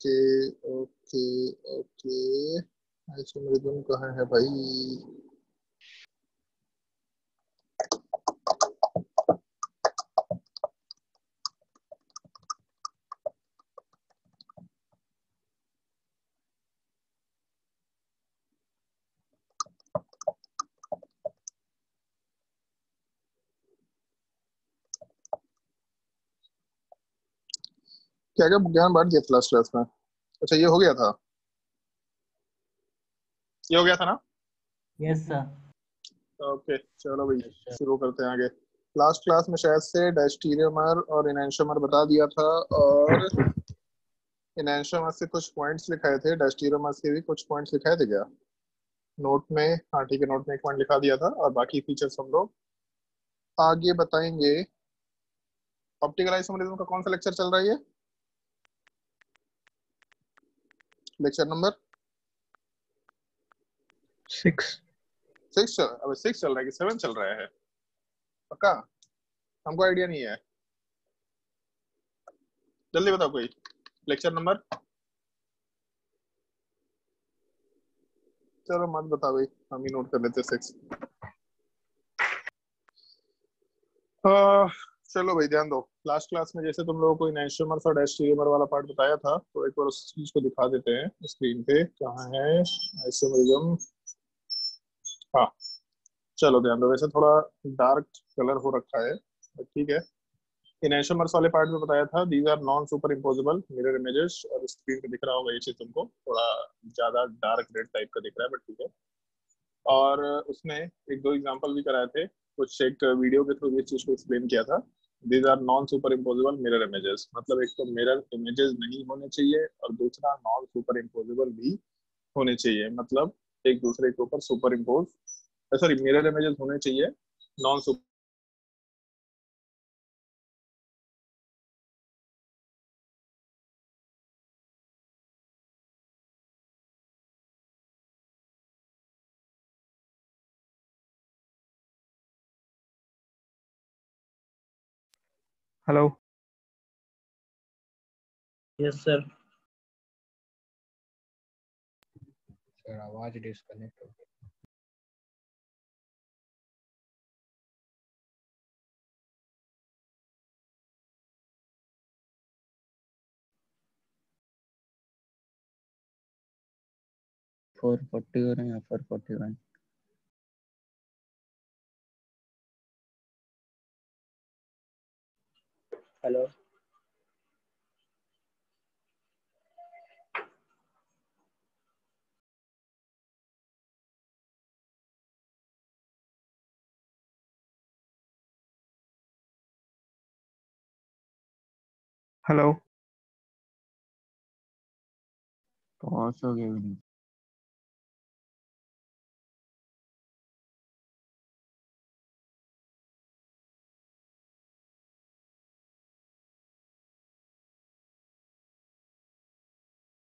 Okay okay okay. Isomerism कहाँ है भाई? क्या क्या ज्ञान बांट दिया था लास्ट क्लास में? अच्छा ये हो गया था, ये हो गया था ना? Yes sir. ओके चलो भाई शुरू करते हैं आगे। लास्ट क्लास में शायद से डायस्टीरियोमर और इनैंशियोमर बता दिया था, और इनैंशियोमर से कुछ पॉइंट्स लिखाए थे, डायस्टीरियोमर से भी कुछ पॉइंट्स लिखाए थे क्या नोट में? हाँ ठीक है, नोट में एक पॉइंट लिखा दिया था, और बाकी फीचर्स हम लोग आगे बताएंगे। ऑप्टिकल आइसोमेरिज्म का कौन सा लेक्चर चल रहा है? ये लेक्चर नंबर 6। 6 चल, अब 6 चल रहा है कि 7 चल रहा है? पक्का? हमको आइडिया नहीं है, जल्दी बताओ कोई। लेक्चर नंबर, चलो मत बता भाई, हम ही नोट कर लेते 6। चलो भाई ध्यान दो। लास्ट क्लास में जैसे तुम लोगों को इनैंशियोमर और डायस्टीरियोमर वाला पार्ट बताया था, तो एक बार उस चीज को दिखा देते हैं स्क्रीन पे। कहाँ है आइसोमेरिज्म? हाँ चलो ध्यान दो, वैसे थोड़ा डार्क कलर हो रखा है, ठीक है। इनैंशियोमर्स वाले पार्ट में बताया था these are non superimposable mirror images, और स्क्रीन पे दिख रहा होगा ये चीज तुमको, थोड़ा ज्यादा डार्क रेड टाइप का दिख रहा है बट ठीक है। और उसमें एक दो एग्जांपल भी कराए थे, कुछ एक वीडियो के थ्रू इस चीज को एक्सप्लेन किया था। These are non superimposable mirror images, मतलब एक तो मिरर इमेजेस नहीं होने चाहिए, और दूसरा नॉन सुपर इम्पोजेबल भी होने चाहिए, मतलब एक दूसरे के ऊपर super impose, sorry mirror images होने चाहिए, non super. Hello yes sir. Sir, आवाज डिस्कनेक्ट हो गई। फोर 40 हो रहे हैं, 441। हेलो हेलो पॉज हो गया वीडियो।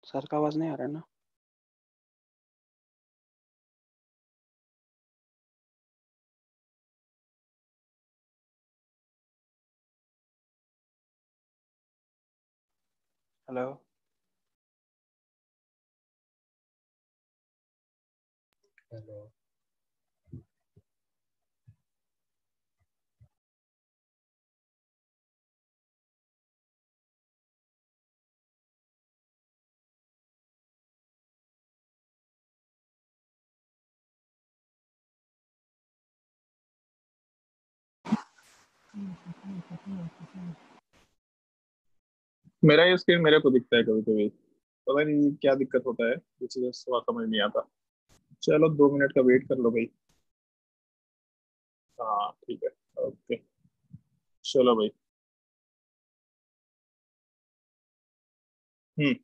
सर का आवाज नहीं आ रहा है ना? हेलो हेलो मेरा ये स्क्रीन मेरे को दिखता है कभी कभी, पता नहीं क्या दिक्कत होता है, ये चीज़ थोड़ा समझ नहीं आता। चलो 2 मिनट का वेट कर लो भाई। हाँ ठीक है, ओके चलो भाई। हम्म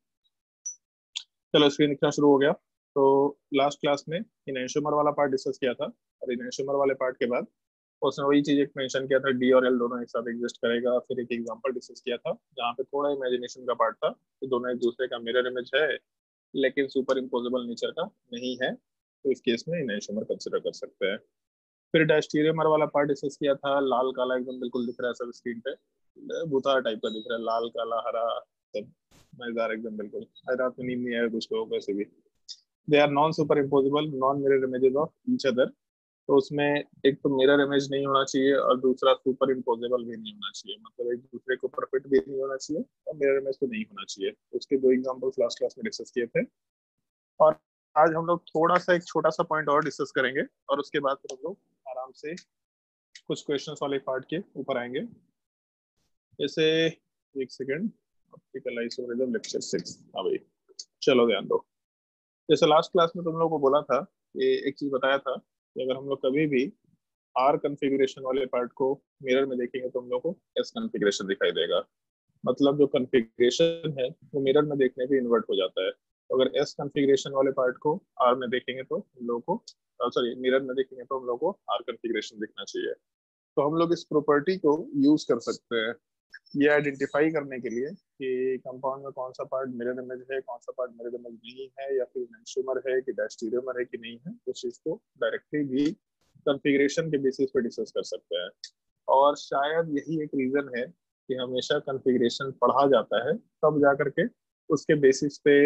चलो स्क्रीन दिखना शुरू हो गया। तो लास्ट क्लास में इनैंशियोमर वाला पार्ट डिस्कस किया था, और इनैंशियोमर वाले पार्ट के बाद उसने वही चीज एक मेंशन किया था, डी और एल दोनों एक साथ एग्जिस्ट करेगा। फिर एक एग्जांपल डिस्कस किया था जहाँ पे थोड़ा इमेजिनेशन का पार्ट था कि दोनों एक दूसरे का मिरर इमेज है, लेकिन सुपर इम्पोजेबल नेचर का नहीं है, तो इस केस में इनैंशियोमर कंसिडर कर सकते हैं। फिर डायस्टीरियोमर वाला पार्ट डिस्कस किया था, लाल काला एकदम बिल्कुल दिख रहा है सब स्क्रीन पे, भूता टाइप का दिख रहा है, लाल काला हरा सब। मजेदार एकदम बिल्कुल। आज रात में नींद नहीं आया कुछ लोगों को ऐसे भी। They are non superimposable non mirror images of each other. तो उसमें एक तो मिरर इमेज नहीं होना चाहिए और दूसरा सुपर इम्पोजेबल भी नहीं होना चाहिए, मतलब एक दूसरे को परफेक्ट भी नहीं होना चाहिए और मिरर इमेज तो नहीं होना चाहिए। उसके दो एग्जांपल्स लास्ट क्लास में डिस्कस किए थे। और आज हम लोग थोड़ा सा एक छोटा सा पॉइंट और डिस्कस करेंगे और उसके बाद फिर हम लोग आराम से कुछ क्वेश्चंस वाले पार्ट के ऊपर आएंगे। जैसे एक सेकेंड, ऑप्टिकल आइसोमेरिज्म लेक्चर 6। हाँ भाई, चलो ध्यान दो। जैसे लास्ट क्लास में तुम लोगों को बोला था, ये एक चीज बताया था कि अगर हम लोग कभी भी आर कॉन्फ़िगरेशन वाले पार्ट को मिरर में देखेंगे तो हम लोग को एस कॉन्फ़िगरेशन दिखाई देगा। मतलब जो कॉन्फ़िगरेशन है वो मिरर में देखने पे इन्वर्ट हो जाता है। तो अगर एस कॉन्फ़िगरेशन वाले पार्ट को आर में देखेंगे तो हम लोग को, सॉरी मिरर में देखेंगे तो हम लोग को आर कॉन्फ़िगरेशन दिखना चाहिए। तो हम लोग इस प्रॉपर्टी को यूज कर सकते हैं ये आइडेंटिफाई करने के लिए कि कंपाउंड में कौन सा पार्ट मिरर इमेज है, कौन सा पार्ट मिरर इमेज नहीं है, या फिर एंटियोमर है कि डायस्टेरियोमर है कि नहीं है। उस चीज को डायरेक्टली भी कॉन्फ़िगरेशन के बेसिस पे डिस्कस कर सकते हैं। और शायद यही एक रीजन है कि हमेशा कॉन्फ़िगरेशन पढ़ा जाता है, तब जा करके उसके बेसिस पे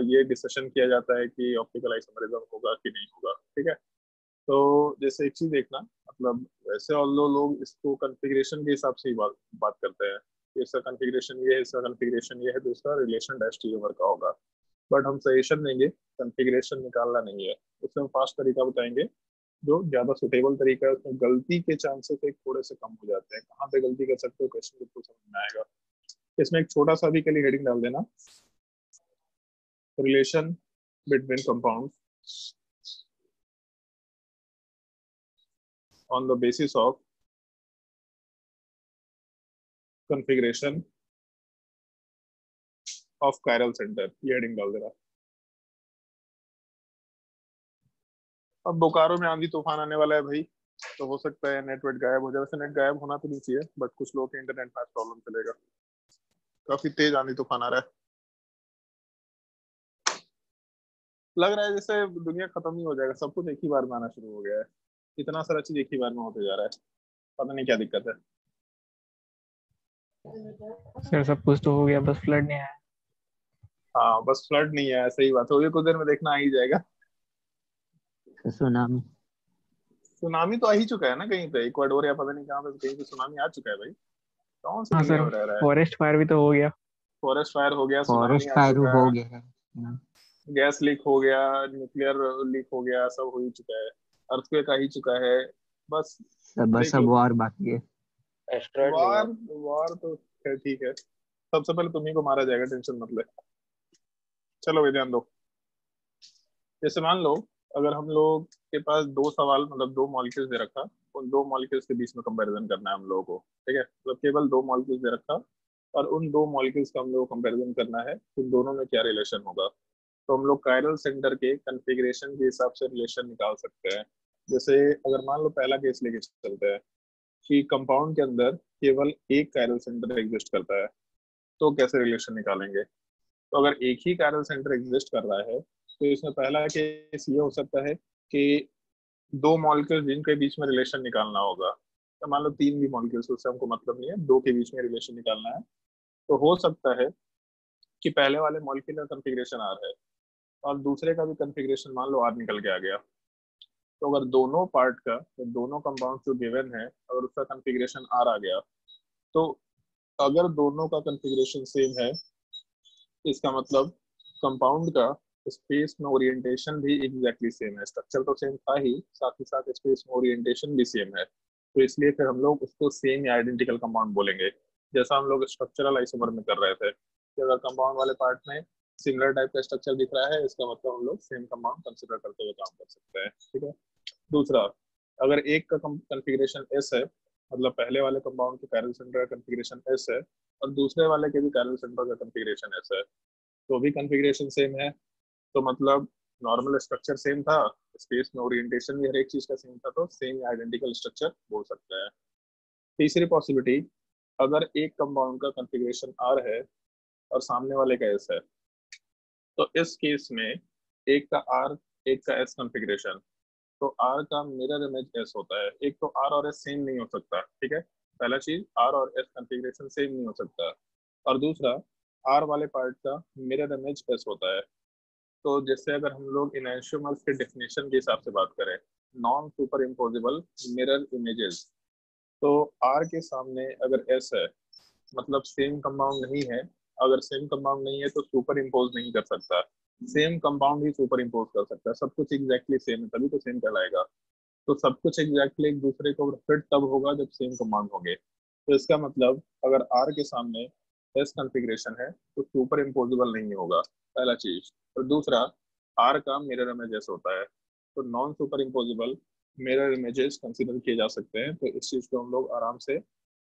ये डिस्कशन किया जाता है कि ऑप्टिकल आइसोमेरिज्म होगा कि नहीं होगा। ठीक है, तो जैसे एक चीज देखना, मतलब वैसे ऑल्दो लोग इसको कॉन्फ़िगरेशन के हिसाब से ही बात करते हैं कि इसका कॉन्फ़िगरेशन ये है, इसका कॉन्फ़िगरेशन ये है, तो इसका रिलेशन डायस्टेरियोमर का होगा। बट हम सजेशन देंगे कॉन्फ़िगरेशन निकालना नहीं है, उसमें हम फास्ट तरीका बताएंगे जो ज्यादा सुटेबल तरीका है। उसमें गलती के चांसेस एक थोड़े से कम हो जाते हैं। कहाँ पे गलती कर सकते हो क्वेश्चन बिल्कुल समझ में आएगा। इसमें एक छोटा सा भी के लिए हेडिंग डाल देना, relation between compounds on the basis of configuration of chiral center, ये हेडिंग डाल दे रहा। अब बोकारो में आंधी तूफान आने वाला है भाई, तो हो सकता है नेटवर्क गायब हो जाए। वैसे नेट गायब होना तो नहीं चाहिए, बट कुछ लोगों के इंटरनेट में प्रॉब्लम चलेगा। काफी तेज आंधी तूफान आ रहा है, लग रहा है जैसे दुनिया खत्म ही हो जाएगा। सब कुछ एक ही बार में आना शुरू हो गया है, इतना सारा चीज एक ही बार में होते जा रहा है, पता नहीं क्या दिक्कत है। सर सब कुछ तो हो गया, बस फ्लड नहीं आया। हाँ बस फ्लड नहीं है, सही बात है, ये कुछ देर में देखना आ ही जाएगा। सुनामी। सुनामी तो आ ही चुका है ना कहीं पे, इक्वाडोर या पता नहीं कहाँ पे कहीं पे सुनामी आ चुका है भाई। कौन सी हाँ दुनिया सर, में रह रहा है। फॉरेस्ट फायर भी तो हो गया। फॉरेस्ट फायर हो गया, सुनामी फॉरेस्ट आ फायर चुका हो है, गया है ना। गैस लीक हो गया, न्यूक्लियर लीक हो गया, सब हो ही चुका है, अर्थक्वेक आ ही चुका है। बस सब बस देख अब लो। वार बाकी है। एस्ट्रॉयड भी है। वार वार तो खैर ठीक है, सबसे पहले तुम्ही को मारा जाएगा, टेंशन मत ले। चलो भाई ध्यान दो। जैसे मान लो अगर हम लोग के पास दो सवाल, मतलब दो मॉलिक्यूल्स दे रखा, उन दो मॉलिक्यूल्स के बीच में कंपैरिजन करना है हम लोगों को। ठीक है, मतलब केवल दो मॉलिक्यूल्स दे रखा और उन दो मॉलिक्यूल्स का हम लोग कंपैरिजन करना है कि दोनों में क्या रिलेशन होगा। तो हम लोग कायरल सेंटर के कॉन्फ़िगरेशन के हिसाब से रिलेशन निकाल सकते हैं। जैसे अगर मान लो पहला केस लेके चलते हैं कि कंपाउंड के अंदर केवल एक कायरल सेंटर एग्जिस्ट करता है, तो कैसे रिलेशन निकालेंगे। तो अगर एक ही कायरल सेंटर एग्जिस्ट कर रहा है तो इसमें पहला केस ये हो सकता है कि दो मॉलिक्यूल्स जिनके बीच में रिलेशन निकालना होगा, तो मान लो तीन भी मॉलिक्यूल्स, उससे हमको मतलब नहीं है, दो के बीच में रिलेशन निकालना है। तो हो सकता है कि पहले वाले मॉलिक्यूल का कॉन्फ़िगरेशन आर है और दूसरे का भी कॉन्फ़िगरेशन मान लो आर निकल के आ गया। तो अगर दोनों पार्ट का, तो दोनों कंपाउंड जो गिवन है अगर उसका कॉन्फ़िगरेशन आर आ गया, तो अगर दोनों का कॉन्फ़िगरेशन सेम है, इसका मतलब कंपाउंड का स्पेस में ओरिएंटेशन भी एग्जैक्टली सेम है। स्ट्रक्चर तो सेम था ही, साथ स्पेस में ओरिएंटेशन भी सेम है। तो इसलिए फिर हम लोग उसको सेम या आइडेंटिकल कंपाउंड बोलेंगे, जैसा हम लोग स्ट्रक्चरल आइसोमर में कर रहे थे कि अगर कंपाउंड वाले पार्ट में सिमिलर टाइप का स्ट्रक्चर दिख रहा है, इसका मतलब हम लोग सेम कंपाउंड कंसिडर करते हुए काम कर सकते हैं। ठीक है, दूसरा, अगर एक का कॉन्फ़िगरेशन एस है, मतलब पहले वाले कंपाउंड के कायरल सेंटर का कॉन्फ़िगरेशन एस है और दूसरे वाले के भी कायरल सेंटर का कॉन्फ़िगरेशन एस है, तो भी कॉन्फ़िगरेशन सेम है, तो मतलब नॉर्मल स्ट्रक्चर सेम था, स्पेस में ओरिएंटेशन भी हर एक चीज का सेम था, तो सेम आइडेंटिकल स्ट्रक्चर बोल सकते हैं। तीसरी पॉसिबिलिटी, अगर एक कंपाउंड का कॉन्फ़िगरेशन आर है और सामने वाले का एस है, तो इस केस में एक का आर एक का एस कॉन्फ़िगरेशन, तो आर का मिरर इमेज एस होता है। एक तो आर और एस सेम नहीं हो सकता, ठीक है, पहला चीज आर और एस कॉन्फ़िगरेशन सेम नहीं हो सकता। और दूसरा, आर वाले पार्ट का मिरर इमेज एस होता है। तो जैसे अगर हम लोग इनैंशियोमर्स के डेफिनेशन के हिसाब से बात करें, non super imposable mirror images, तो आर के सामने अगर एस है मतलब सेम कंपाउंड नहीं है। अगर सेम कंपाउंड नहीं है तो सुपर इम्पोज नहीं कर सकता, सेम कंपाउंड ही सुपर इम्पोज कर सकता है। सब कुछ एग्जैक्टली सेम है तभी तो सेम कहलाएगा। तो सब कुछ एग्जैक्टली एक दूसरे को फिट तब होगा जब सेम कंपाउंड होंगे। तो इसका मतलब अगर आर के सामने एस कॉन्फ़िगरेशन है तो सुपर इम्पोजिबल नहीं होगा, पहला चीज। और दूसरा, आर का मिरर इमेजेस होता है, तो non super imposable mirror images consider किए जा सकते हैं। तो इस चीज को हम लोग आराम से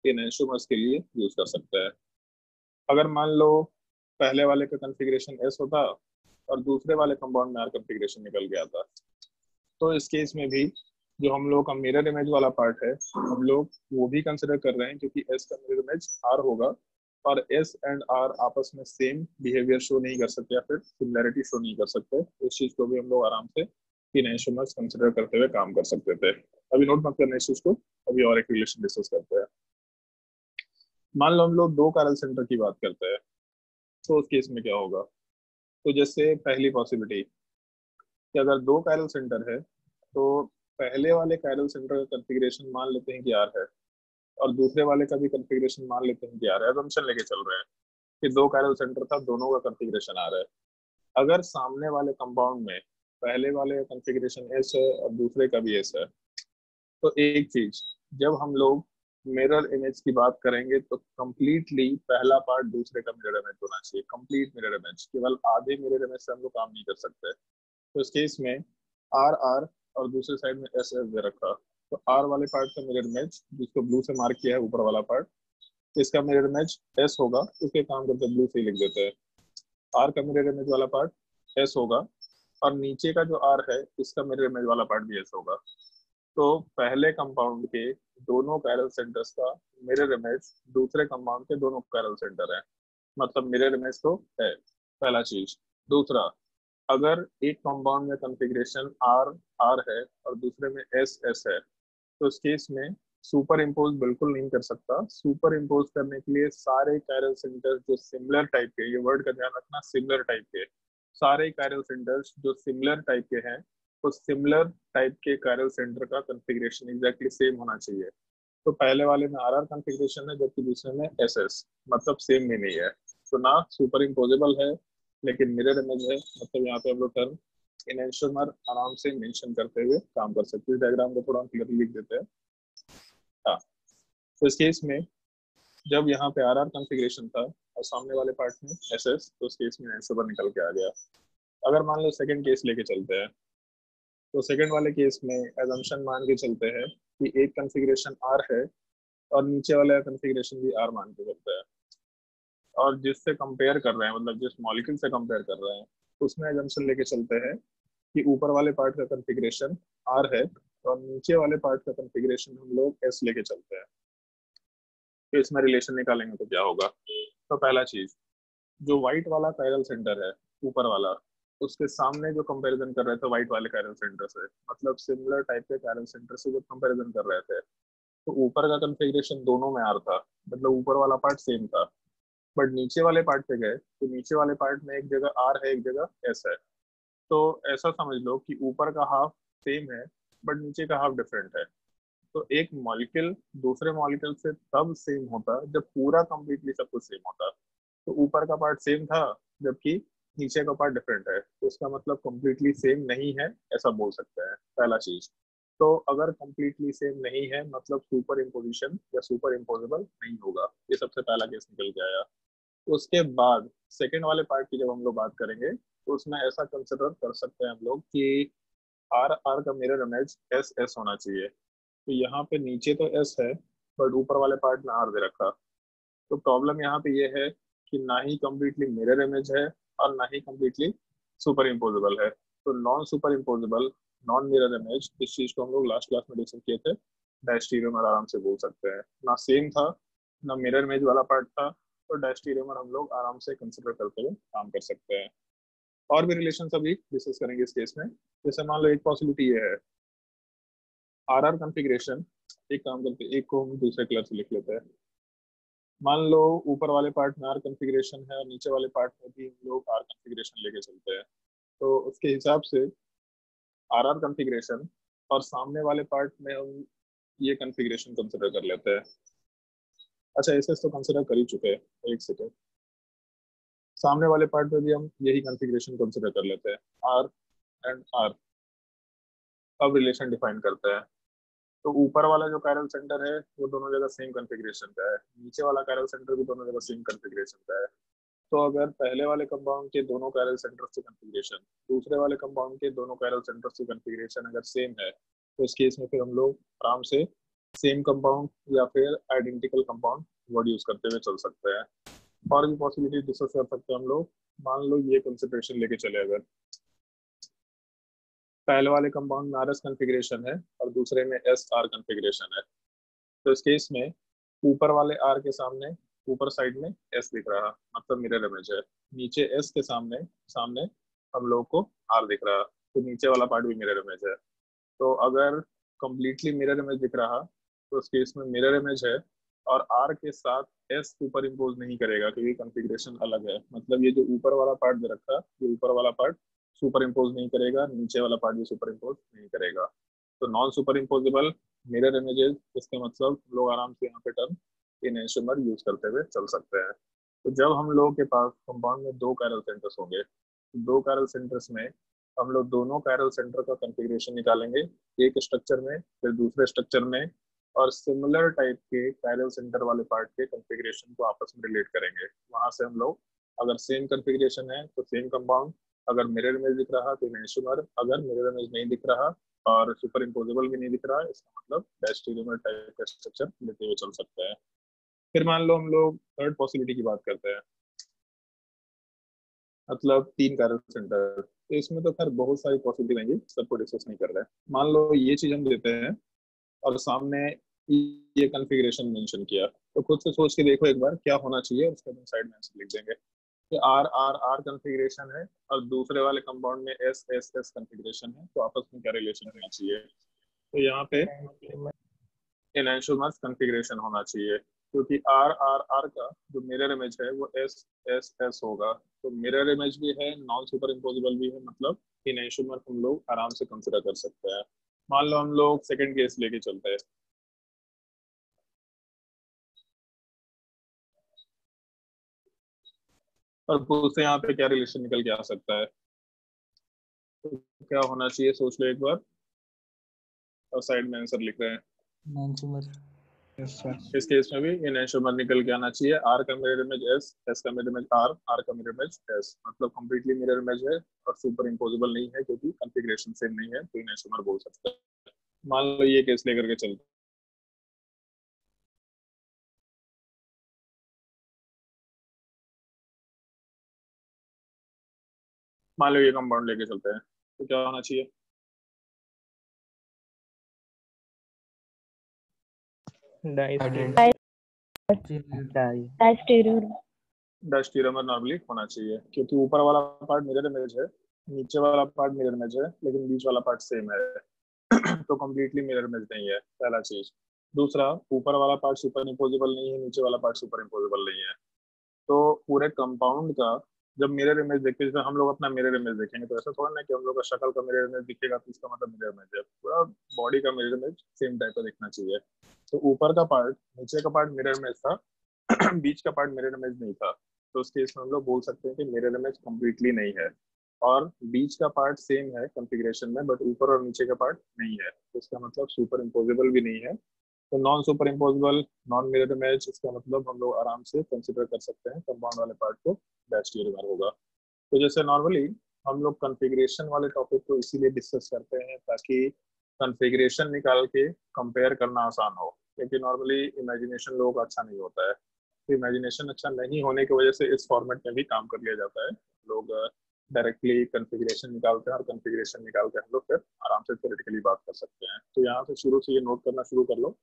इन एंशोमर्स के लिए यूज कर सकते हैं। अगर मान लो पहले वाले का कॉन्फ़िगरेशन एस होता और दूसरे वाले कंपाउंड में आर कॉन्फ़िगरेशन निकल गया था, तो इस केस में भी जो हम लोग का मिरर इमेज वाला पार्ट है हम लोग वो भी कंसिडर कर रहे हैं, क्योंकि एस का मिरर इमेज आर होगा और एस एंड आर आपस में सेम बिहेवियर शो नहीं कर सकते या फिर सिमिलैरिटी शो नहीं कर सकते। तो इस चीज को भी हम लोग आराम से तीन एंशोमर्स कंसिडर करते हुए काम कर सकते थे। अभी नोट मत करना इस चीज को, अभी और एक रिलेशन डिस्कस करते हैं। मान लो हम लोग दो कैरल सेंटर की बात करते हैं, तो उस केस में क्या होगा। तो जैसे पहली पॉसिबिलिटी कि अगर दो कैरल सेंटर है तो पहले वाले कैरल सेंटर का कॉन्फ़िगरेशन मान लेते हैं कि आर है और दूसरे वाले का भी कॉन्फ़िगरेशन मान लेते हैं कि आर है। असम्पशन लेके चल रहे हैं कि दो कैरल सेंटर था, दोनों का कॉन्फ़िगरेशन आर है। अगर सामने वाले कंपाउंड में पहले वाले का कॉन्फ़िगरेशन एस है और दूसरे का भी एस है, तो एक चीज, जब हम लोग मिरर इमेज की बात करेंगे तो कंप्लीटली पहला पार्ट दूसरे का मिरर इमेज होना चाहिए। कंप्लीट मिरर इमेज, केवल आधे मिरर इमेज से हम लोग काम नहीं कर सकते। तो इस केस में आर आर और दूसरे साइड में एस एस दे रखा, तो आर वाले पार्ट का मिरर इमेज जिसको ब्लू से मार्क किया है ऊपर वाला पार्ट, इसका मिरर इमेज एस होगा। इसके काम करते ब्लू से ही लिख देते हैं। आर का मिरर इमेज वाला पार्ट एस होगा और नीचे का जो आर है इसका मिरर इमेज वाला पार्ट भी एस होगा। तो पहले कंपाउंड के दोनों कैरल सेंटर्स का मिरर इमेज दूसरे कंपाउंड के दोनों कैरल सेंटर है, मतलब मिरर इमेज तो है, पहला चीज। दूसरा, अगर एक कंपाउंड में कॉन्फ़िगरेशन आर आर है और दूसरे में एस एस है, तो इस केस में सुपर इम्पोज बिल्कुल नहीं कर सकता। सुपर इम्पोज करने के लिए सारे कैरल सेंटर्स जो सिमिलर टाइप के, ये वर्ड का ध्यान रखना, सिमिलर टाइप के, सारे कैरल सेंटर्स जो सिमिलर टाइप के हैं तो सिमिलर टाइप के कैरल सेंटर का कॉन्फ़िगरेशन एग्जैक्टली सेम होना चाहिए। तो पहले वाले में आर आर कॉन्फ़िगरेशन है जबकि दूसरे में एस एस, मतलब सेम भी नहीं है। तो ना सुपर इम्पोजेबल है लेकिन मिरर इमेज है, मतलब यहाँ पे हम लोग टर्म इनैंशियोमर आराम से मेंशन करते हुए काम कर सकते हैं। डायग्राम को थोड़ा क्लियरली लिख देते हैं। हाँ, तो इस केस में जब यहाँ पे आर आर कॉन्फ़िगरेशन था और सामने वाले पार्ट में एस एस, तो उस केस में इनैंशियोमर निकल के आ गया। अगर मान लो सेकंड केस लेके चलते हैं, तो सेकंड वाले केस में एजम्पशन मान के चलते हैं कि एक कॉन्फ़िगरेशन आर है और नीचे वाला कॉन्फ़िगरेशन भी आर मान के चलता है, और जिससे कंपेयर कर रहे हैं मतलब जिस मॉलिक्यूल से कंपेयर कर रहे हैं उसमें एजम्पशन लेके चलते हैं कि ऊपर वाले पार्ट का कॉन्फ़िगरेशन आर है और नीचे वाले पार्ट का कॉन्फ़िगरेशन हम लोग एस लेके चलते हैं। तो इसमें रिलेशन निकालेंगे तो क्या होगा। तो पहला चीज, जो व्हाइट वाला कायरल सेंटर है ऊपर वाला, उसके सामने जो कंपैरिजन कर रहे थे व्हाइट वाले कायरल सेंटर से, मतलब सिमिलर टाइप के कायरल सेंटर से जो कंपैरिजन कर रहे थे, तो ऊपर का कॉन्फ़िगरेशन दोनों में आर था, मतलब ऊपर वाला पार्ट सेम था। बट नीचे वाले पार्ट पे गए तो नीचे वाले पार्ट में एक जगह आर है एक जगह एस है। तो ऐसा समझ लो कि ऊपर का हाफ सेम है बट नीचे का हाफ डिफरेंट है। तो एक मॉलिक्यूल दूसरे मॉलिक्यूल से तब सेम होता जब पूरा कंप्लीटली सब कुछ सेम होता। तो ऊपर का पार्ट सेम था जबकि नीचे का पार्ट डिफरेंट है, तो इसका मतलब कंप्लीटली सेम नहीं है, ऐसा बोल सकते हैं, पहला चीज। तो अगर कंप्लीटली सेम नहीं है मतलब सुपर इम्पोजिशन या सुपर इम्पोजेबल नहीं होगा। ये सबसे पहला केस निकल के आया। उसके बाद सेकेंड वाले पार्ट की जब हम लोग बात करेंगे तो उसमें ऐसा कंसिडर कर सकते हैं हम लोग कि आर आर का मिरर इमेज एस एस होना चाहिए। तो यहाँ पे नीचे तो एस है बट ऊपर वाले पार्ट में आर दे रखा। तो प्रॉब्लम यहाँ पे ये है कि ना ही कम्प्लीटली मिरर इमेज है और ना ही कम्प्लीटली सुपर इम्पोजेबल है। तो non super imposable non mirror image, इस चीज को हम लोग लास्ट क्लास में डिस्कस किए थे, डायस्टेरियोमर आराम से बोल सकते हैं। ना सेम था ना मिरर इमेज वाला पार्ट था, तो डायस्टेरियोमर हम लोग आराम से कंसिडर करते हुए काम कर सकते हैं। और भी रिलेशन अभी डिस्कस करेंगे इस केस में। जैसे मान लो एक पॉसिबिलिटी ये है, आर आर कॉन्फ़िगरेशन, एक काम करते हैं एक को हम दूसरे कलर से लिख लेते हैं, मान लो ऊपर वाले पार्ट में आर कॉन्फ़िगरेशन है और नीचे वाले पार्ट में भी हम लोग आर कॉन्फ़िगरेशन लेके चलते हैं, तो उसके हिसाब से आर आर कॉन्फ़िगरेशन और सामने वाले पार्ट में हम ये कॉन्फ़िगरेशन कंसिडर कर लेते हैं। अच्छा, ऐसे तो कंसिडर कर ही चुके हैं, एक सेकेंड। सामने वाले पार्ट में भी हम यही कॉन्फ़िगरेशन कंसिडर कर लेते हैं, आर एंड आर। अब रिलेशन डिफाइन करते हैं। तो ऊपर वाला जो कायरल सेंटर है वो दोनों जगह सेम कॉन्फ़िगरेशन का है, नीचे वाला कायरल सेंटर भी दोनों जगह सेम कॉन्फ़िगरेशन का है। तो अगर पहले वाले कंपाउंड के दोनों कायरल सेंटर से कॉन्फ़िगरेशन, दूसरे वाले कंपाउंड के दोनों कायरल सेंटर से कॉन्फ़िगरेशन अगर सेम है, तो इस केस में फिर हम लोग आराम से सेम कंपाउंड या फिर आइडेंटिकल कंपाउंड वर्ड यूज करते हुए चल सकते हैं। और भी पॉसिबिलिटी डिस्कस कर सकते हैं हम लोग। मान लो ये कंसिडरेशन लेके चले, अगर पहले वाले कंपाउंड में आर एस कॉन्फ़िगरेशन है और दूसरे में एस आर कॉन्फ़िगरेशन है, तो इस केस में ऊपर वाले आर के सामने ऊपर साइड में एस दिख रहा, मतलब मिरर इमेज है। नीचे एस के सामने सामने हम लोग को आर दिख रहा, तो नीचे वाला पार्ट भी मिरर इमेज है। तो अगर कंप्लीटली मिरर इमेज दिख रहा तो उस केस में मिरर इमेज है, और आर के साथ एस सुपर इम्पोज नहीं करेगा क्योंकि कॉन्फ़िगरेशन अलग है। मतलब ये जो ऊपर वाला पार्ट दे रखा, ये ऊपर वाला पार्ट सुपर इम्पोज नहीं करेगा, नीचे वाला पार्ट भी सुपर इम्पोज नहीं करेगा। तो non superimposable mirror images, इसके मतलब लोग आराम से यहाँ पे टर्म इनहेंसुमर यूज करते हुए चल सकते हैं। तो जब हम लोगों के पास कंपाउंड में दो कायरल सेंटर्स होंगे, दो कायरल सेंटर्स में हम लोग दोनों कायरल सेंटर का कॉन्फ़िगरेशन निकालेंगे, एक स्ट्रक्चर में फिर दूसरे स्ट्रक्चर में, और सिमिलर टाइप के कायरल सेंटर वाले पार्ट के कॉन्फ़िगरेशन को आपस में रिलेट करेंगे। वहां से हम लोग अगर सेम कॉन्फ़िगरेशन है तो सेम कंपाउंड, अगर मिरर इमेज दिख रहा तो इनहेंसुमर, अगर मिरर इमेज नहीं दिख रहा और सुपर इम्पोजेबल भी नहीं दिख रहा है, इसका मतलब डायस्टेरियोमर टाइप का स्ट्रक्चर लेते हुए चल सकते हैं। फिर मान लो हम लोग थर्ड पॉसिबिलिटी की बात करते हैं, मतलब तीन कारक सेंटर। तो इसमें तो खैर बहुत सारी पॉसिबिलिटी रहेंगी, सबको डिस्कस नहीं कर रहे हैं। मान लो ये चीज हम देते हैं और सामने ये कॉन्फ़िगरेशन मेंशन किया, तो खुद से सोच के देखो एक बार क्या होना चाहिए, उसके बाद साइड में आंसर लिख देंगे कि आर आर आर कॉन्फ़िगरेशन है और दूसरे वाले कंपाउंड में एस एस एस कॉन्फ़िगरेशन है, तो आपस में क्या रिलेशन होना चाहिए। तो यहाँ पे एनएंशोमर्स कॉन्फ़िगरेशन होना चाहिए, क्योंकि आर आर आर का जो मिरर इमेज है वो एस एस एस होगा। तो मिरर इमेज भी है, नॉन सुपर इम्पोजिबल भी है, मतलब एनएंशोमर हम लोग आराम से कंसिडर कर सकते हैं। मान लो हम लोग सेकंड केस लेके चलते हैं, और उससे यहाँ पे क्या रिलेशन निकल के आ सकता है, तो क्या होना चाहिए सोच लो एक बार, और साइड में आंसर लिख रहे हैं। नॉनसूमर। Yes sir. इस केस में भी एनएंशोमर निकल के आना चाहिए। आर का मिरर इमेज एस, एस का मिरर इमेज आर, आर का मिरर इमेज एस, मतलब कंप्लीटली मिरर इमेज है और सुपर इम्पोजिबल नहीं है क्योंकि कॉन्फ़िगरेशन सेम नहीं है, तो एनएंशोमर बोल सकते हैं। मान लो ये केस लेकर के चलते, मान लो ये कंपाउंड लेके चलते हैं, तो क्या होना चाहिए। डायस्टेरियोमर नॉर्मली होना चाहिए, क्योंकि ऊपर वाला पार्ट मिरर इमेज है, नीचे वाला पार्ट मिरर इमेज है, लेकिन बीच वाला पार्ट सेम है। तो कम्प्लीटली मिरर इमेज नहीं है, पहला चीज। दूसरा, ऊपर वाला पार्ट सुपर इम्पोजिबल नहीं है, नीचे वाला पार्ट सुपर इम्पोजिबल नहीं है। तो पूरे कंपाउंड का जब मिरर इमेज देखते हैं, जैसे हम लोग अपना मिरर इमेज देखेंगे, तो ऐसा थोड़ा ना कि हम लोग का शक्ल का मिरर इमेज दिखेगा तो इसका मतलब मिरर इमेज है। पूरा बॉडी का मिरर इमेज सेम टाइप का दिखना चाहिए। तो ऊपर का पार्ट, नीचे का पार्ट मिरर इमेज था, बीच का पार्ट मिरर इमेज नहीं था, तो उस केस में हम लोग बोल सकते हैं कि मिरर इमेज कंप्लीटली नहीं है। और बीच का पार्ट सेम है कॉन्फ़िगरेशन में, बट ऊपर और नीचे का पार्ट नहीं है, तो इसका मतलब सुपर इम्पोजिबल भी नहीं है। तो non superimposable, non mirror image, इसका मतलब हम लोग आराम से कंसिडर कर सकते हैं कंपाउंड वाले पार्ट को डैश होगा। तो जैसे नॉर्मली हम लोग कॉन्फ़िगरेशन वाले टॉपिक को इसीलिए डिस्कस करते हैं ताकि कॉन्फ़िगरेशन निकाल के कंपेयर करना आसान हो, क्योंकि नॉर्मली इमेजिनेशन लोगों का अच्छा नहीं होता है। तो इमेजिनेशन अच्छा नहीं होने की वजह से इस फॉर्मेट में भी काम कर लिया जाता है। लोग डायरेक्टली कॉन्फ़िगरेशन निकालते हैं और कॉन्फ़िगरेशन निकाल के हम लोग फिर आराम से थ्योरेटिकली बात कर सकते हैं। तो यहाँ से शुरू से ये नोट करना शुरू कर लो,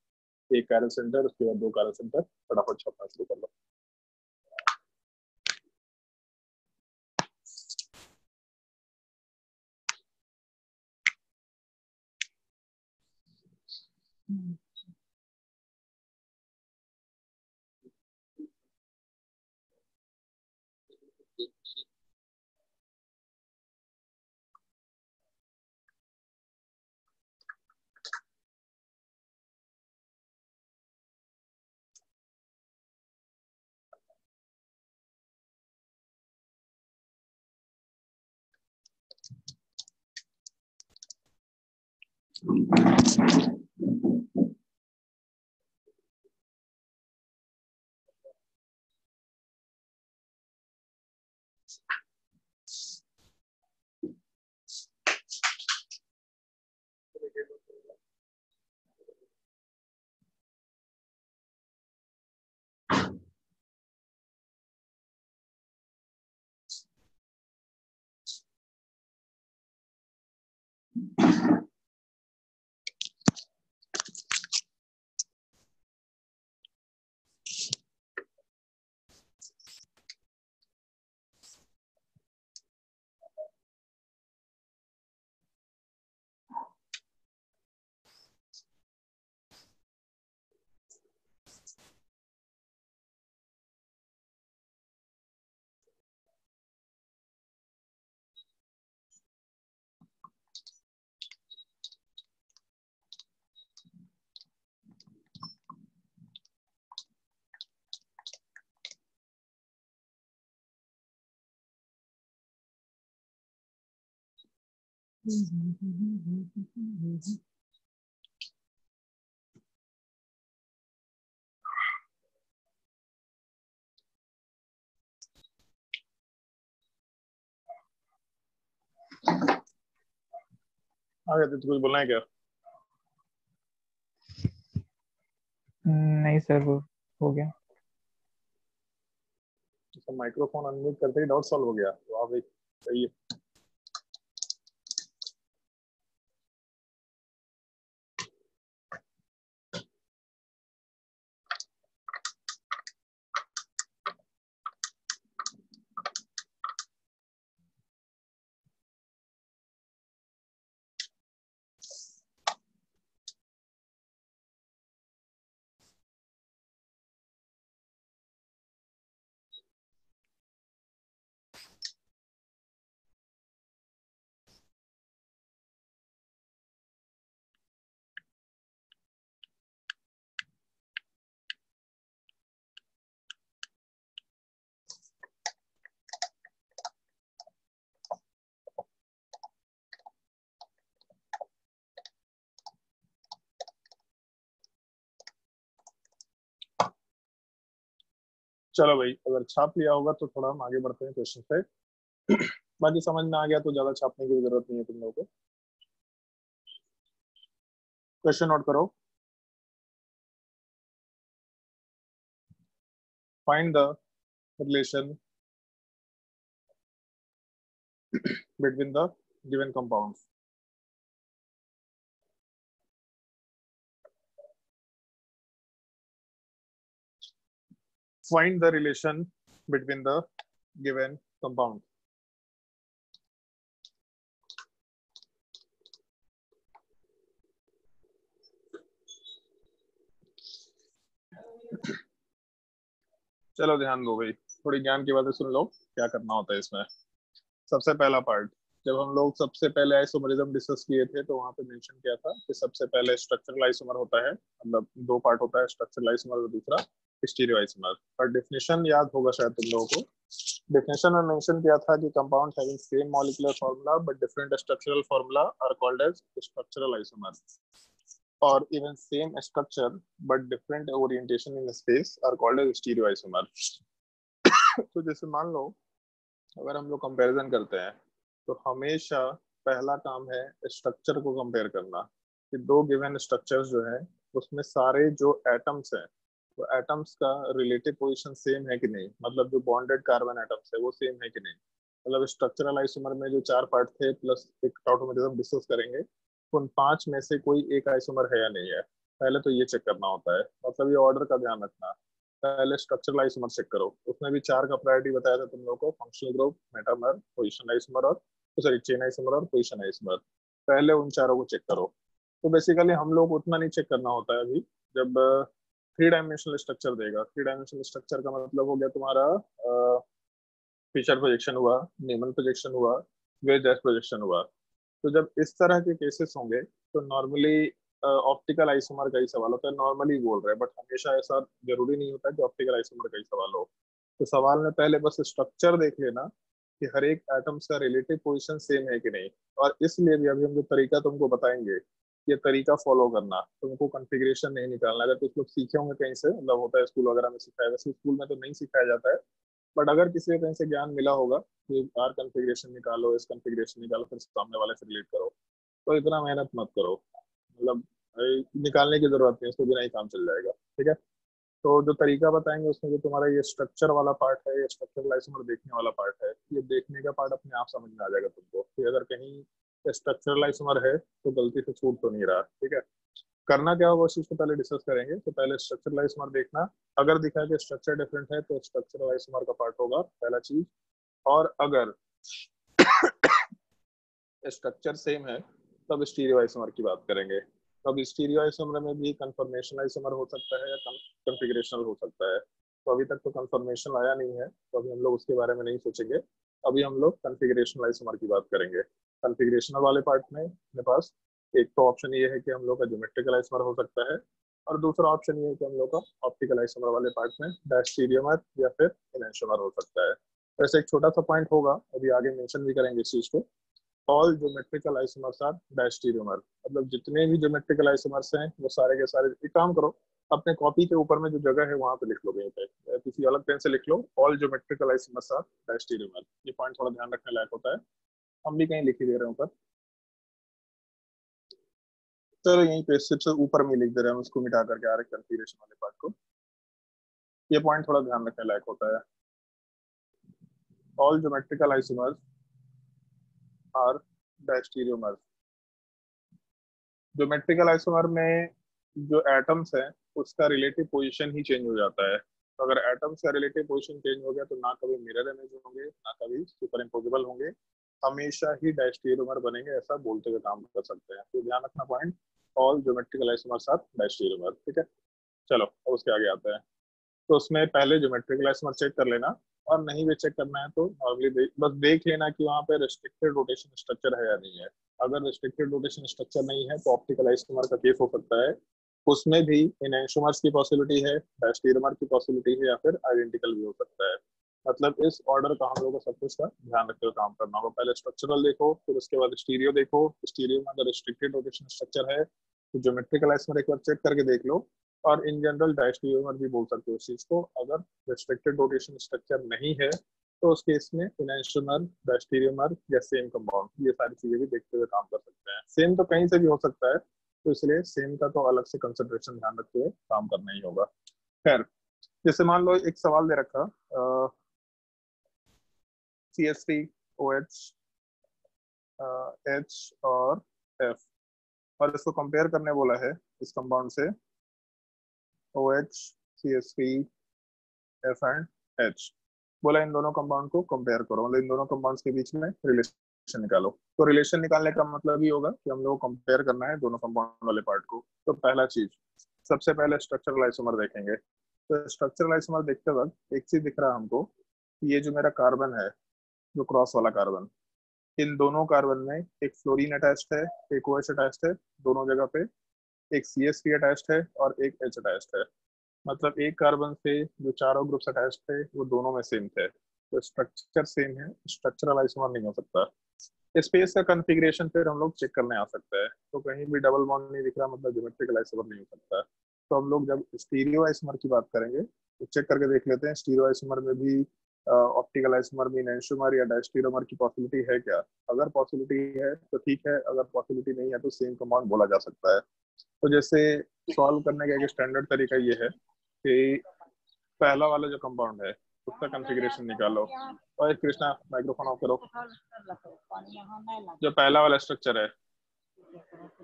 एक कैरल सेंटर, उसके बाद दो कैरल सेंटर, फटाफट छपना शुरू कर लो। आगे तो कुछ बोलना है क्या? नहीं सर, वो हो गया। तो माइक्रोफोन अनम्यूट करते ही डाउट सॉल्व हो गया। वाह भाई, सही है। चलो भाई, अगर छाप लिया होगा तो थोड़ा हम आगे बढ़ते हैं क्वेश्चन पे। बाकी समझ में आ गया तो ज्यादा छापने की जरूरत नहीं है तुम लोगों को। क्वेश्चन नोट करो। Find the relation between the given compounds. Find the relation between the given compound. चलो ध्यान दो भाई, थोड़ी ज्ञान की बातें सुन लो, क्या करना होता है इसमें। सबसे पहला पार्ट, जब हम लोग सबसे पहले आइसोमरिज्म डिस्कस किए थे तो वहां पे मेंशन किया था कि सबसे पहले स्ट्रक्चरल आइसोमर होता है, मतलब दो पार्ट होता है, स्ट्रक्चरल आइसोमर और दूसरा स्टीरियो आइसोमर। और डेफिनेशन याद होगा शायद तुम लोगों को। डेफिनेशन में मेंशन किया था कि compound having same molecular formula but different structural formula are called as structural isomer, और even same structure but different orientation in space are called as stereo isomer. तो जैसे मान लो अगर हम लोग कंपैरिजन करते हैं तो हमेशा पहला काम है स्ट्रक्चर को कंपेयर करना, कि दो गिवन स्ट्रक्चर्स जो है उसमें सारे जो एटम्स हैं वो एटम्स का रिलेटिव पोजीशन सेम है कि नहीं, मतलब जो बॉन्डेड कार्बन एटम्स है वो सेम है कि नहीं। मतलब स्ट्रक्चरल आइसोमर में जो चार पार्ट थे प्लस एक ऑटोमेटिज्म डिस्कस करेंगे, उन पांच में से कोई एक आइसोमर है या नहीं है, पहले तो ये चेक करना होता है। मतलब ये ऑर्डर का ध्यान रखना। पहले स्ट्रक्चरल आइसोमर चेक करो, उसमें भी चार का प्रायोरिटी बताया था तुम लोगों को, functional group, metamer, position isomer और सॉरी चेन आइसोमर और पोजीशन आइसोमर। पहले उन चारों को चेक करो। तो बेसिकली हम लोग को उतना नहीं चेक करना होता है अभी। जब थ्री डायमेंशनल स्ट्रक्चर देगा, थ्री डायमेंशनल स्ट्रक्चर का मतलब हो गया तुम्हारा फीचर प्रोजेक्शन हुआ, नेमल प्रोजेक्शन हुआ, वेज एस प्रोजेक्शन हुआ। तो जब इस तरह के केसेस होंगे तो नॉर्मली ऑप्टिकल आइसोमर का ही सवाल होता है। नॉर्मली बोल रहे हैं, बट हमेशा ऐसा जरूरी नहीं होता कि ऑप्टिकल आइसोमर का ही सवाल हो। तो सवाल में पहले बस स्ट्रक्चर देख लेना कि हर एक एटम्स का रिलेटिव पोजीशन सेम है कि नहीं। और इसलिए भी अभी हम जो तरीका तुमको बताएंगे ये तरीका फॉलो करना, तुमको कॉन्फ़िगरेशन नहीं निकालना। अगर कुछ लोग सीखे होंगे कहीं से, मतलब होता है स्कूल वगैरह में सिखाया, वैसे स्कूल में तो नहीं सिखाया जाता है, बट अगर किसी को कहीं से ज्ञान मिला होगा कि आर कॉन्फ़िगरेशन निकालो, इस कॉन्फ़िगरेशन निकालो, फिर सामने वाले से रिलेट करो, तो इतना मेहनत मत करो, मतलब निकालने की जरूरत नहीं, इसको बिना ही काम चल जाएगा। ठीक है, तो जो तरीका बताएंगे उसमें जो तुम्हारा ये स्ट्रक्चर वाला पार्ट है, ये स्ट्रक्चर आइसोमर देखने वाला पार्ट है, ये देखने का पार्ट अपने आप समझ में आ जाएगा तुमको कि अगर कहीं स्ट्रक्चरल आइसोमर है तो गलती से छूट तो नहीं रहा। ठीक है, करना क्या होगा उस चीज को पहले डिस्कस करेंगे। तो पहले स्ट्रक्चरल आइसोमर देखना, अगर दिखा कि स्ट्रक्चर डिफरेंट है तो स्ट्रक्चरल आइसोमर का पार्ट होगा पहला चीज, और अगर स्ट्रक्चर सेम है तब स्टीरियो आइसोमर की बात करेंगे। तो अब स्टीरियो आइसोमर में भी कंफर्मेशन आइसोमर हो सकता है या कॉन्फ़िगरेशनल हो सकता है। तो अभी तक तो कंफर्मेशन आया नहीं है, तो अभी हम लोग उसके बारे में नहीं सोचेंगे, अभी हम लोग कॉन्फ़िगरेशनल आइसोमर की बात करेंगे। कॉन्फ़िगरेशनल वाले पार्ट में अपने पास एक तो ऑप्शन ये है कि हम लोग का ज्योमेट्रिकल आइसोमर हो सकता है, और दूसरा ऑप्शन ये है कि हम लोग का ऑप्टिकल आइसोमर वाले पार्ट में डैश स्टीरियोमर या फिर इनैंशियोमर हो सकता है। वैसे एक छोटा सा पॉइंट होगा, अभी आगे मेंशन भी करेंगे इस चीज को, all geometrical isomers are diastereomer, मतलब जितने भी ज्योमेट्रिकल आइसोमर्स हैं वो सारे के सारे, एक काम करो अपने कॉपी के ऊपर में जो जगह है वहां पे लिख लो, कहीं पे किसी अलग पेन से लिख लो, all geometrical isomers are diastereomer. ये पॉइंट थोड़ा ध्यान रखने लायक होता है, हम भी कहीं लिख ही दे रहे हैं ऊपर, चलो यहीं पे सबसे ऊपर में लिख दे रहे हैं, उसको मिटा करके आ रहे कॉन्फ़िगरेशन वाले पार्ट को, ये पॉइंट थोड़ा ध्यान रखने लायक होता है। All geometrical isomers are diastereomer. Geometrical isomer में जो एटम्स हैं उसका रिलेटिव पोजीशन ही चेंज हो जाता है, तो अगर एटम्स का रिलेटिव पोजीशन चेंज हो गया तो ना कभी मिरर इमेज होंगे ना कभी सुपर इम्पोजिबल होंगे, हमेशा ही डायस्टीरियोमर बनेंगे, ऐसा बोलते हुए काम कर सकते हैं। तो ध्यान रखना point, all geometrical isomers are diastereomer. ठीक है, चलो अब उसके आगे आते हैं। तो उसमें पहले ज्योमेट्रिकल आइसोमर चेक कर लेना, और नहीं भी चेक करना है तो नॉर्मली बस देख लेना कि वहाँ पे रेस्ट्रिक्टेड रोटेशन स्ट्रक्चर है या नहीं है। अगर रेस्ट्रिक्टेड रोटेशन स्ट्रक्चर नहीं है तो ऑप्टिकल आइसोमर का केस हो सकता है, उसमें भी इनैंशियोमर्स की पॉसिबिलिटी है, डायस्टीरियोमर की पॉसिबिलिटी है, या फिर आइडेंटिकल भी हो सकता है। मतलब इस ऑर्डर का हम लोगों को सब कुछ का ध्यान रखते हुए काम करना होगा, पहले स्ट्रक्चरल देखो, फिर उसके बाद स्टीरियो देखो, स्टीरियो में अगर रिस्ट्रिक्टेड रोटेशन स्ट्रक्चर है तो ज्योमेट्रिकल आइसोमर एक बार चेक करके देख लो, और इन जनरल डायस्टीरियोमर भी बोल सकते हो इस चीज को। अगर रिस्ट्रिक्टेड रोटेशन स्ट्रक्चर नहीं है तो उस केस में इनैंशियोमर, डायस्टीरियोमर या सेम कंपाउंड, ये सारी चीजें भी देखते हुए काम कर सकते हैं। सेम तो कहीं से भी हो सकता है, तो इसलिए सेम का तो अलग से कंसिडरेशन ध्यान रखते हुए काम करना ही होगा। खैर, जैसे मान लो एक सवाल दे रखा, CH3OH H और F, और इसको कंपेयर करने बोला है इस कंपाउंड से OH CH3 F and H, बोला इन दोनों कंपाउंड को कंपेयर करो, मतलब इन दोनों कंपाउंड्स के बीच में रिलेशन निकालो। तो रिलेशन निकालने का मतलब ये होगा कि हम लोग कंपेयर करना है दोनों कंपाउंड वाले पार्ट को। तो पहला चीज, सबसे पहले स्ट्रक्चरल आइसोमर देखेंगे। तो स्ट्रक्चरल आइसोमर देखते वक्त एक चीज दिख रहा है हमको, ये जो मेरा कार्बन है, जो क्रॉस वाला कार्बन, इन दोनों कार्बन में एक फ्लोरीन अटैच्ड है, एक OH अटैच्ड है दोनों जगह पे, एक CH3 अटैच्ड है और एक H अटैच्ड है। मतलब एक कार्बन से जो चारों ग्रुप्स अटैच थे वो दोनों में सेम थे, तो स्ट्रक्चर सेम है, स्ट्रक्चरल आइसोमर नहीं हो सकता। स्पेस का कॉन्फ़िगरेशन फिर हम लोग चेक करने आ सकता है, तो कहीं भी डबल बॉन्ड नहीं दिख रहा मतलब ज्योमेट्रिकल आइसोमर नहीं हो सकता। तो हम लोग जब स्टीरियो आइसोमर की बात करेंगे तो चेक करके देख लेते हैं स्टीरियो आइसोमर में भी ऑप्टिकल आइसोमर में इनैंशियोमर या डायस्टीरियोमर की पॉसिबिलिटी है क्या। अगर पॉसिबिलिटी है तो ठीक है, अगर पॉसिबिलिटी नहीं है तो सेम कंपाउंड बोला जा सकता है। तो जैसे सॉल्व करने का एक स्टैंडर्ड तरीका ये है कि पहला वाला जो कंपाउंड है उसका कॉन्फ़िगरेशन निकालो, और कृष्णा माइक्रोफोन ऑफ करो। जो पहला वाला स्ट्रक्चर है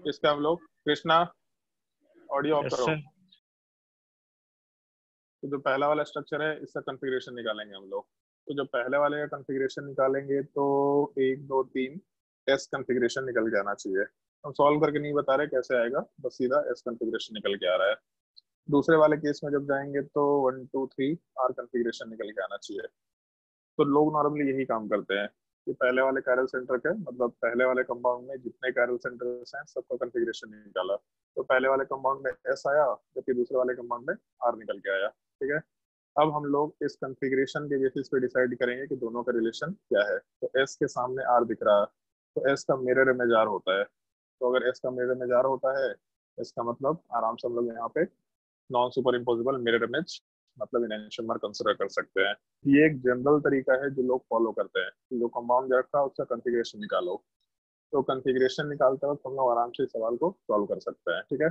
इसका हम लोग, कृष्णा ऑडियो ऑफ करो। तो जो पहला वाला स्ट्रक्चर है इसका कॉन्फ़िगरेशन निकालेंगे हम लोग। तो जब पहले वाले का कॉन्फ़िगरेशन निकालेंगे तो 1 2 3 एस कॉन्फ़िगरेशन निकल के आना चाहिए। हम सॉल्व करके नहीं बता रहे कैसे आएगा, बस सीधा एस कॉन्फ़िगरेशन निकल के आ रहा है। दूसरे वाले केस में जब जाएंगे तो 1 2 3 आर कॉन्फ़िगरेशन निकल के आना चाहिए। तो लोग नॉर्मली यही काम करते हैं कि पहले वाले कैरल सेंटर के, मतलब पहले वाले कंपाउंड में जितने कैरल सेंटर्स हैं सबका कॉन्फ़िगरेशन निकाला, तो पहले वाले कंपाउंड में एस आया जबकि दूसरे वाले कंपाउंड में आर निकल के आया। ठीक है, अब हम लोग इस कॉन्फ़िगरेशन के बेसिस पे डिसाइड करेंगे कि दोनों का रिलेशन क्या है। तो एस के सामने आर दिख रहा है तो एस का मिरर इमेज आर होता है, तो अगर एस का मिरर इमेज आर होता है, इसका मतलब आराम से हम लोग यहाँ पे non super imposable mirror image मतलब इनैंशियोमर कंसिडर कर सकते हैं। ये एक जनरल तरीका है जो लोग फॉलो करते हैं। जो कंपाउंड रखा है उसका कॉन्फ़िगरेशन निकालो, तो कॉन्फ़िगरेशन निकालते वक्त हम लोग आराम से इस सवाल को सॉल्व कर सकते हैं। ठीक है,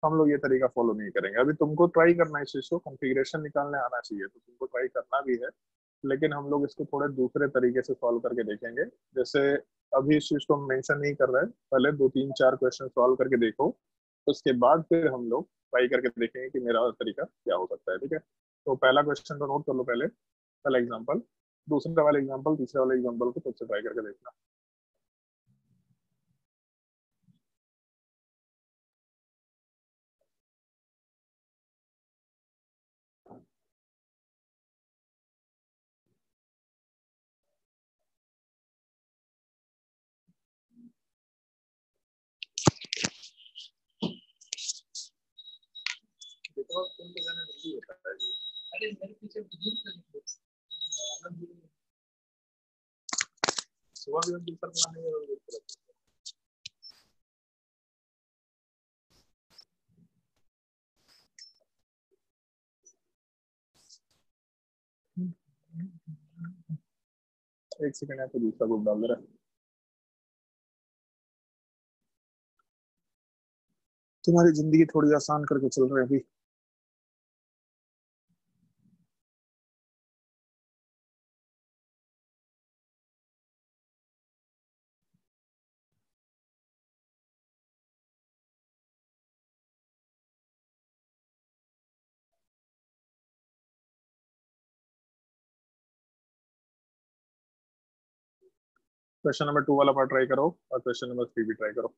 हम लोग ये तरीका फॉलो नहीं करेंगे। अभी तुमको ट्राई करना है इस चीज को, कॉन्फ़िगरेशन निकालने आना चाहिए, तो तुमको ट्राई करना भी है, लेकिन हम लोग इसको थोड़े दूसरे तरीके से सॉल्व करके देखेंगे। जैसे अभी इस चीज को हम मेंशन नहीं कर रहे हैं, पहले 2 3 4 क्वेश्चन सॉल्व करके देखो, उसके बाद फिर हम लोग ट्राई करके देखेंगे कि मेरा तरीका क्या हो सकता है। ठीक है, तो पहला क्वेश्चन को नोट कर लो पहले, पहला एग्जाम्पल, दूसरा वाला एग्जाम्पल, तीसरा वाला एग्जाम्पल को खुद से ट्राई करके देखना। देखो अब तुमको जाने जल्दी होता है जी। अरे मेरे पीछे सुबह भी हम दूसरा बनाने का जरूरत है। एक सेकंड है तो दूसरा ग्रुप डाल दे रहा है। तुम्हारी जिंदगी थोड़ी आसान करके चल रही है अभी। क्वेश्चन नंबर 2 वाला पार्ट ट्राई करो और क्वेश्चन नंबर 3 भी ट्राई करो।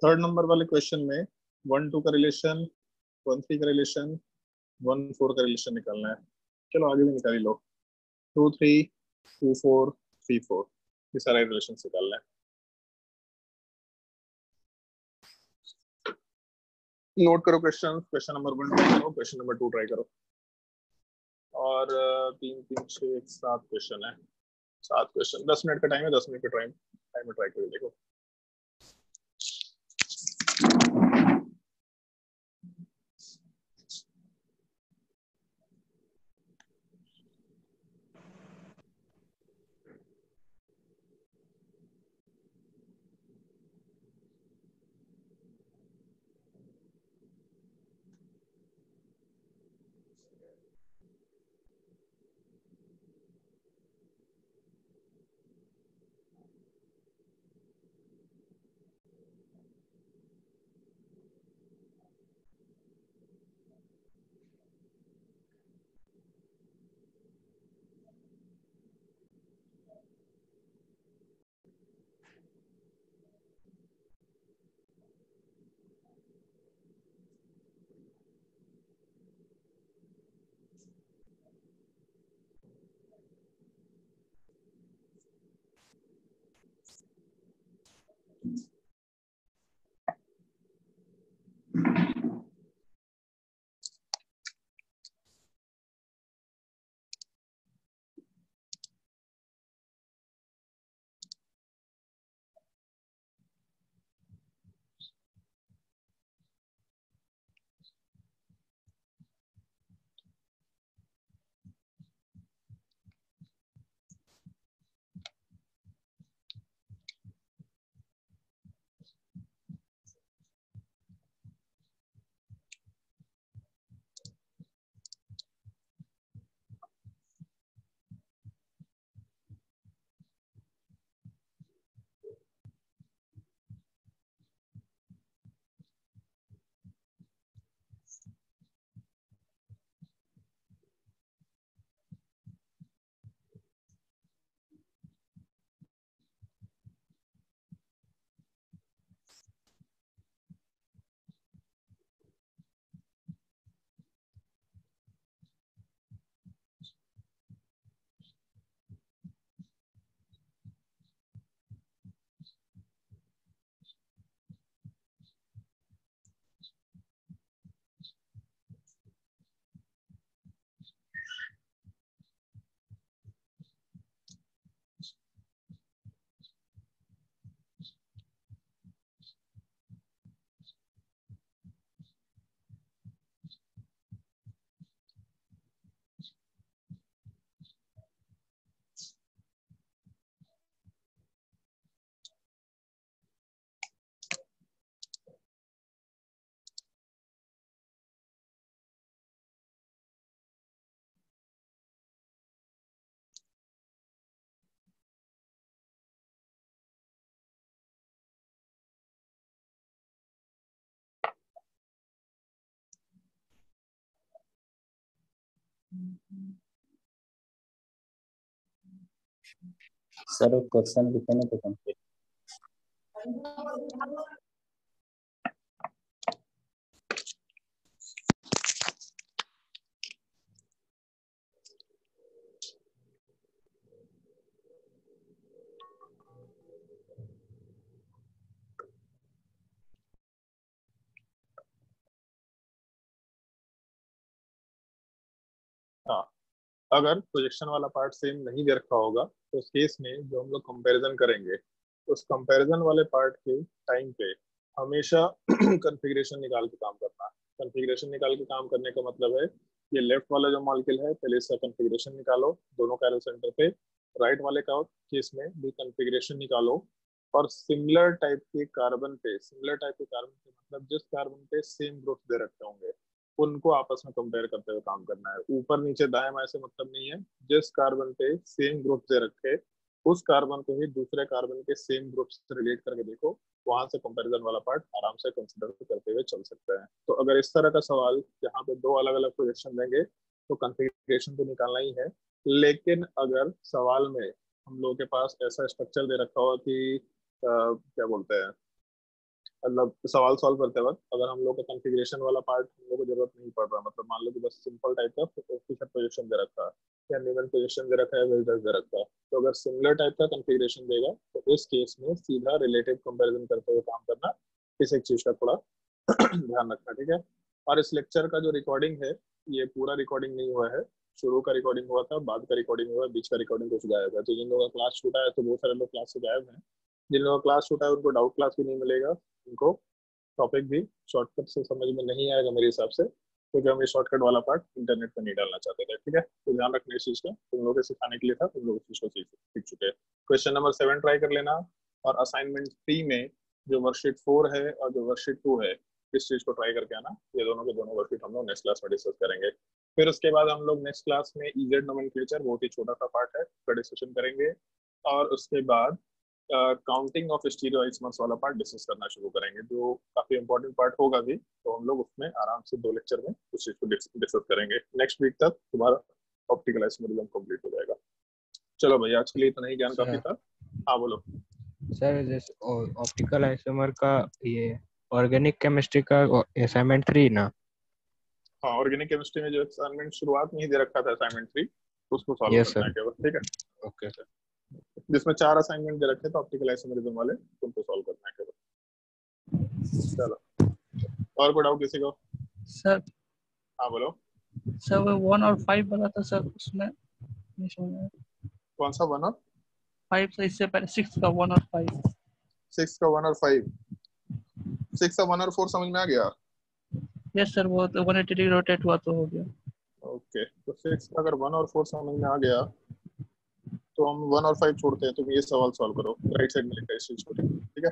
थर्ड नंबर वाले क्वेश्चन में 1 2 का रिलेशन, 1 3 का रिलेशन, 1 4 का रिलेशन निकालना है। चलो आगे भी निकाल लो। 2 3 2 4 3 4 ये सारे रिलेशन निकालना है। नोट करो क्वेश्चन, क्वेश्चन नंबर 1 ट्राई करो, क्वेश्चन नंबर 2 ट्राई करो। और 3 3 6 7 क्वेश्चन है, 7 क्वेश्चन, 10 मिनट का टाइम है, 10 मिनट का टाइम में ट्राई करके देखो। सर क्वेश्चन लिखे तो कंप्लीट। हाँ, अगर प्रोजेक्शन वाला पार्ट सेम नहीं दे रखा होगा तो उस केस में जो हम लोग कंपैरिजन करेंगे, उस कंपैरिजन वाले पार्ट के टाइम पे हमेशा कॉन्फ़िगरेशन निकाल के काम करना है। कॉन्फ़िगरेशन निकाल के काम करने का मतलब है, ये लेफ्ट वाला जो मॉलिक्यूल है पहले इसका कॉन्फ़िगरेशन निकालो दोनों कैरल सेंटर पे, राइट वाले का केस में भी कॉन्फ़िगरेशन निकालो, और सिमिलर टाइप के कार्बन पे, सिमिलर टाइप के कार्बन पे मतलब जिस कार्बन पे सेम ग्रुप दे रखे होंगे उनको आपस में कंपेयर करते हुए काम करना है। ऊपर नीचे दाएं बाएं से मतलब नहीं है, जिस कार्बन पे सेम ग्रुप दे रखे उस कार्बन को ही दूसरे कार्बन के सेम ग्रुप से रिलेट करके देखो, वहां से कंपैरिजन वाला पार्ट आराम से कंसिडर करते हुए चल सकते हैं। तो अगर इस तरह का सवाल जहाँ पे दो अलग अलग प्रोजेक्शन देंगे तो कॉन्फ़िगरेशन तो निकालना ही है, लेकिन अगर सवाल में हम लोगों के पास ऐसा स्ट्रक्चर दे रखा हो कि क्या बोलते हैं, मतलब सवाल सॉल्व करते वक्त अगर हम लोग का कॉन्फ़िगरेशन वाला पार्ट हम लोग को जरूरत नहीं पड़ रहा, मतलब मान लो कि बस सिंपल टाइप का फिक्सड पोजीशन दे रखा है या निवन पोजीशन दे रखा है, वेल्डर्स दे रखा है, तो अगर सिमिलर टाइप का कॉन्फ़िगरेशन देगा तो इस केस में सीधा रिलेटिव कंपैरिजन करते हुए काम करना, इस एक चीज का थोड़ा ध्यान रखना, ठीक है। और इस लेक्चर का जो रिकॉर्डिंग है ये पूरा रिकॉर्डिंग नहीं हुआ है, शुरू का रिकॉर्डिंग हुआ था, बाद का रिकॉर्डिंग हुआ है, बीच का रिकॉर्डिंग कुछ गायब है। तो जिन लोगों का क्लास छूटा है तो बहुत सारे लोग क्लास से गायब हैं, जिन लोगों का क्लास छूटा है उनको डाउट क्लास भी नहीं मिलेगा, उनको टॉपिक भी शॉर्टकट से समझ में नहीं आएगा मेरे हिसाब से, क्योंकि हम ये शॉर्टकट वाला पार्ट इंटरनेट पर नहीं डालना चाहते थे, ठीक है। तो ध्यान रखना इस चीज का, तुम लोगों के सिखाने के लिए था, तुम लोग इस चीज को सीख चुके हैं। क्वेश्चन नंबर 7 ट्राई कर लेना, और असाइनमेंट 3 में जो वर्कशीट 4 है और जो वर्कशीट 2 है इस चीज को ट्राई करके आना। ये दोनों के दोनों वर्कशीट हम लोग नेक्स्ट क्लास में डिस्कस करेंगे। फिर उसके बाद हम लोग नेक्स्ट क्लास में इजेड नोमेनक्लेचर, बहुत ही छोटा सा पार्ट है, उसका डिस्कशन करेंगे, और उसके बाद काउंटिंग ऑफ स्टीरियोइसमर्स वाला पार्ट डिस्कस करना शुरू करेंगे, जो काफी इंपॉर्टेंट पार्ट होगा भी। तो हम लोग उसमें आराम से 2 लेक्चर में उस चीज को डिस्कस करेंगे। नेक्स्ट वीक तक तुम्हारा ऑप्टिकल आइसोमेरिज्म कंप्लीट हो जाएगा। चलो भाई, आज के लिए इतना ही, ज्ञान काफी सर था। हाँ बोलो। सर जैसे ऑप्टिकल आइसोमर का ये ऑर्गेनिक केमिस्ट्री का असाइनमेंट 3 ना। हाँ, ऑर्गेनिक केमिस्ट्री में जो असाइनमेंट शुरुआत में ही दे रखा था असाइनमेंट 3, उसको सॉल्व यस करना है सर। केवल, ठीक है। Okay sir. जिसमें 4 असाइनमेंट दे रखे थे ऑप्टिकल आइसोमेरिज्म वाले, तुमको सॉल्व करना है केवल। चलो, और कोई डाउट किसी को? सर हाँ बोलो। सर वो 1 और 5 वाला था सर, उसमें नहीं समझ आया। कौन सा 1 और 5 से इससे पहले 6 का 1 और 5। 6 का 1 और 5? 6 का 1 और 4 समझ में आ गया? यस सर, वो तो 180 डिग्री रोटेट हुआ तो हो गया। ओके, तो 6 का अगर 1 और 4 समझ में आ गया तो हम 1 और 5 छोड़ते हैं, तुम ये सवाल सॉल्व करो, राइट साइड में लिखा है इस चीज को, ठीक है।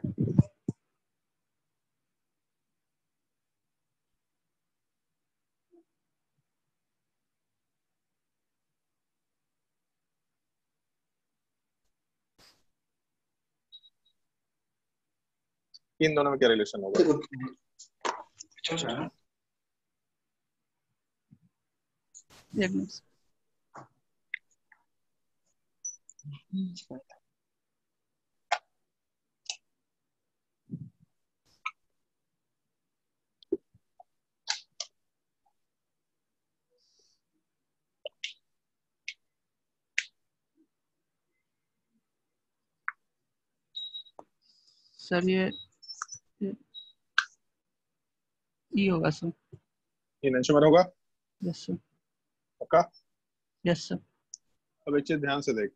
इन दोनों में क्या रिलेशन होगा? एक मिनट। सर ये ई होगा सर। ये मेंशन होगा यस सर। पक्का? Yes sir. अब एक चीज ध्यान से देख,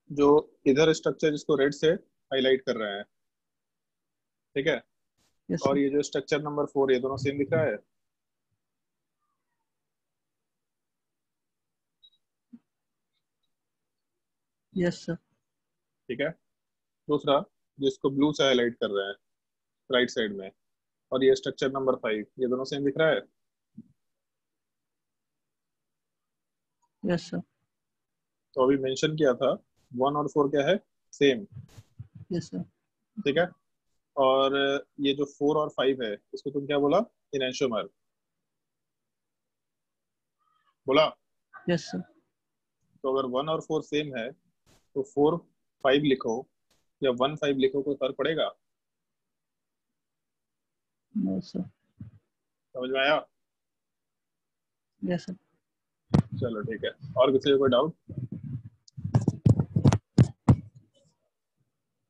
जो इधर स्ट्रक्चर जिसको रेड से हाईलाइट कर रहे हैं, ठीक है, यस और सर। ये जो स्ट्रक्चर नंबर 4, ये दोनों सेम दिख रहा है? Yes sir. ठीक है। दूसरा, जिसको ब्लू से हाईलाइट कर रहे हैं राइट साइड में, और ये स्ट्रक्चर नंबर 5, ये दोनों सेम दिख रहा है? Yes sir. तो अभी मेंशन किया था 1 और 4 क्या है? Same, yes sir. ठीक है। और ये जो 4 और 5 है इसको तुम क्या बोला? इनैंशियोमर। बोला? Yes sir. तो अगर 1 और 4 सेम है तो 4 5 लिखो या 1 5 लिखो, कोई फर्क पड़ेगा? No sir. समझ में आया? Yes sir. चलो ठीक है, और किसी को कोई डाउट?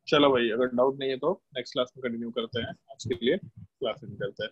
चलो भाई, अगर डाउट नहीं है तो नेक्स्ट क्लास में कंटिन्यू करते हैं, आज के लिए क्लास एंड करते हैं।